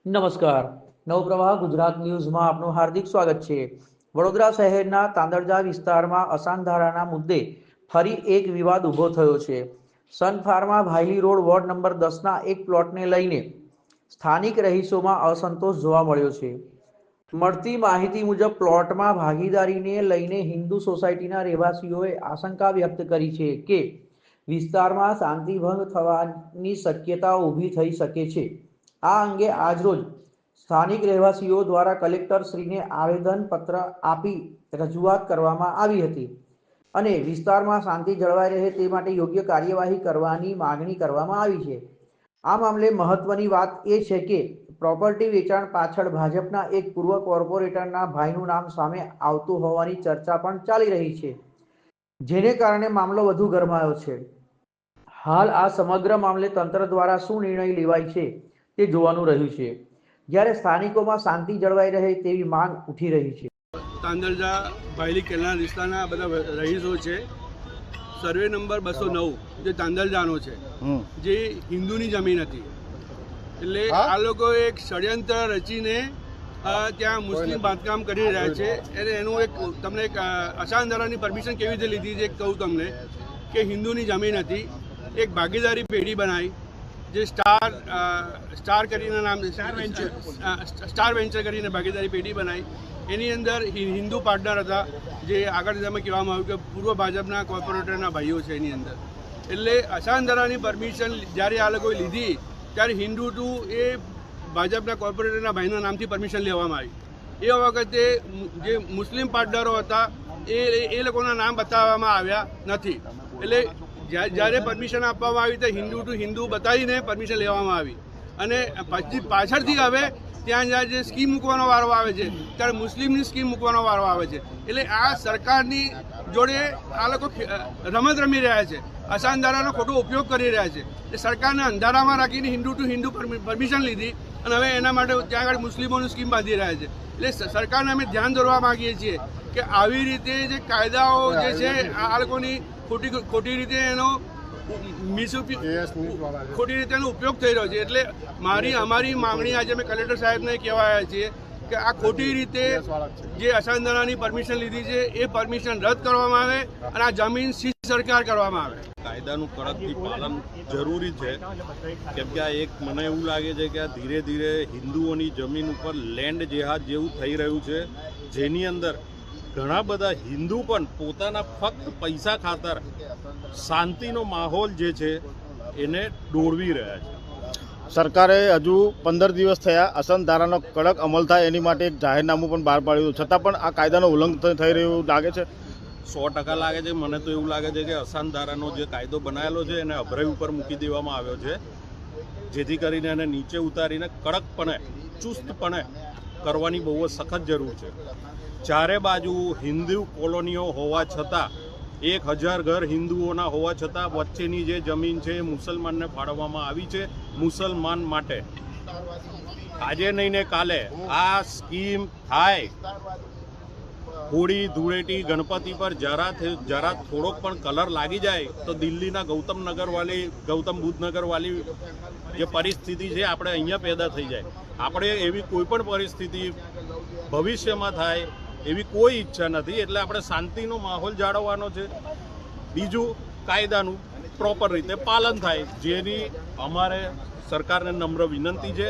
નમસ્કાર, નવપ્રવાહ ગુજરાત ન્યૂઝમાં આપનું હાર્દિક સ્વાગત છે। વડોદરા શહેરના તાંદળજા વિસ્તારમાં અસાનધારાના મુદ્દે ફરી એક વિવાદ ઊભો થયો છે। Sun Pharma Bhayli road ward number 10ના એક પ્લોટને લઈને સ્થાનિક રહીશોમાં અસંતોષ જોવા મળ્યો છે। મળતી માહિતી મુજબ પ્લોટમાં ભાગીદારીને લઈને હિન્દુ સોસાયટીના રહેવાસીઓએ આશંકા વ્યક્ત કરી છે કે વિસ્તારમાં શાંતિભંગ થવાની શક્યતા ઊભી થઈ શકે છે। આ અંગે આજરોજ સ્થાનિક રહેવાસીઓ દ્વારા કલેક્ટર શ્રીને આવેદનપત્ર આપી રજૂઆત કરવામાં આવી હતી અને વિસ્તારમાં શાંતિ જળવાઈ રહે તે માટે યોગ્ય કાર્યવાહી કરવાની માંગણી કરવામાં આવી છે। આ મામલે મહત્વની વાત એ છે કે પ્રોપર્ટી વેચાણ પાછળ ભાજપના એક પૂર્વ કોર્પોરેટરના ભાઈનું નામ સામે આવતું હોવાની ચર્ચા પણ ચાલી રહી છે, જેને કારણે મામલો વધુ ગરમાયો છે। હાલ આ સમગ્ર મામલે તંત્ર દ્વારા શું નિર્ણય લેવાય છે તે જોવાનું રહ્યું છે, જ્યારે સ્થાનિકોમાં શાંતિ જળવાઈ રહે તેવી માંગ ઉઠી રહી છે। તાંદળજા ભાયલી કેનાલ વિસ્તારના બધા રહીશો છે। સર્વે નંબર 209 જે તાંદળજાનો છે, જે હિન્દુની જમીન હતી, એટલે આ લોકો એક ષડયંત્ર રચીને ત્યાં મુસ્લિમ બાંધકામ કરી રહ્યા છે। અને એનું એક તમને એક અસાનધારાની પરમિશન કેવી રીતે લીધી છે કહું તમને કે હિન્દુની જમીન હતી, એક ભાગીદારી પેઢી બનાવી જે સ્ટાર કરીને નામ સ્ટાર વેન્ચર કરીને ભાગીદારી પેઢી બનાવી। એની અંદર હિન્દુ પાર્ટનર હતા, જે આગળ તમે કહેવામાં આવ્યું કે પૂર્વ ભાજપના કોર્પોરેટરના ભાઈઓ છે એની અંદર। એટલે અસાનધારાની પરમિશન જ્યારે આ લોકોએ લીધી ત્યારે હિન્દુ ટુ એ ભાજપના કોર્પોરેટરના ભાઈના નામથી પરમિશન લેવામાં આવી। એ વખતે જે મુસ્લિમ પાર્ટનરો હતા એ લોકોના નામ બતાવવામાં આવ્યા નથી। એટલે જ્યારે પરમિશન આપવામાં આવી તો હિન્દુ ટુ હિન્દુ બતાવીને પરમિશન લેવામાં આવી, અને પછી પાછળથી હવે ત્યાં જ્યાં જે સ્કીમ મૂકવાનો વારો આવે છે ત્યારે મુસ્લિમની સ્કીમ મૂકવાનો વારો આવે છે। એટલે આ સરકારની જોડે આ લોકો રમત રમી રહ્યા છે, અસાનધારાનો ખોટો ઉપયોગ કરી રહ્યા છે। એ સરકારને અંધારામાં રાખીને હિન્દુ ટુ હિન્દુ પરમિશન લીધી અને હવે એના માટે ત્યાં આગળ મુસ્લિમોની સ્કીમ બાંધી રહ્યા છે। એટલે સરકારને અમે ધ્યાન દોરવા માગીએ છીએ કે આવી રીતે જે કાયદાઓ જે છે આ લોકોની ખોટી રીતે એનો ખોટી રીતે એનો ઉપયોગ થઈ રહ્યો છે। એટલે અમારી માંગણી આજે અમે કલેક્ટર સાહેબને કહેવા આવ્યા છીએ કે આ ખોટી રીતે જે અસાનધારાની પરમિશન લીધી છે એ પરમિશન રદ કરવામાં આવે અને આ જમીન સીઝ સરકાર કરવામાં આવે। કાયદાનું કડકથી પાલન જરૂરી છે, કેમ કે આ એક મને એવું લાગે છે કે આ ધીરે ધીરે હિન્દુઓની જમીન ઉપર લેન્ડ જેહાદ જેવું થઈ રહ્યું છે, જેની અંદર ઘણા બધા હિન્દુ પણ પોતાના ફક્ત પૈસા ખાતર શાંતિનો માહોલ જે છે એને દોરવી રહ્યા છે। સરકારે હજુ 15 દિવસ થયા અસાનધારાનો કડક અમલ થાય એની માટે એક જાહેરનામું પણ બહાર પાડ્યું, છતાં પણ આ કાયદાનું ઉલ્લંઘન થઈ રહ્યું લાગે છે। 100% લાગે છે। મને તો એવું લાગે છે કે અસાનધારાનો જે કાયદો બનાવેલો છે એને અભરાઈ ઉપર મૂકી દેવામાં આવ્યો છે, જેથી કરીને એને નીચે ઉતારીને કડકપણે ચુસ્તપણે કરવાની બહુ જ સખત જરૂર છે। ચારે બાજુ હિન્દુ કોલોનીઓ હોવા છતાં 1000 ઘર હિન્દુઓના હોવા છતાં વચ્ચેની જે જમીન છે એ મુસલમાનને ફાળવવામાં આવી છે મુસલમાન માટે। આજે નહીં ને કાલે આ સ્કીમ થાય, હોળી ધૂળેટી ગણપતિ પર જરા થોડોક પણ કલર લાગી જાય તો દિલ્હીના ગૌતમ બુદ્ધ નગર વાળી જે પરિસ્થિતિ છે આપણે અહીંયા પેદા થઈ જાય। આપણે એવી કોઈ પણ પરિસ્થિતિ ભવિષ્યમાં થાય એવી કોઈ ઈચ્છા નથી। એટલે આપણે શાંતિનો માહોલ જાળવવાનો છે, બીજું કાયદાનું પ્રોપર રીતે પાલન થાય, જેની અમારે સરકારને નમ્ર વિનંતી છે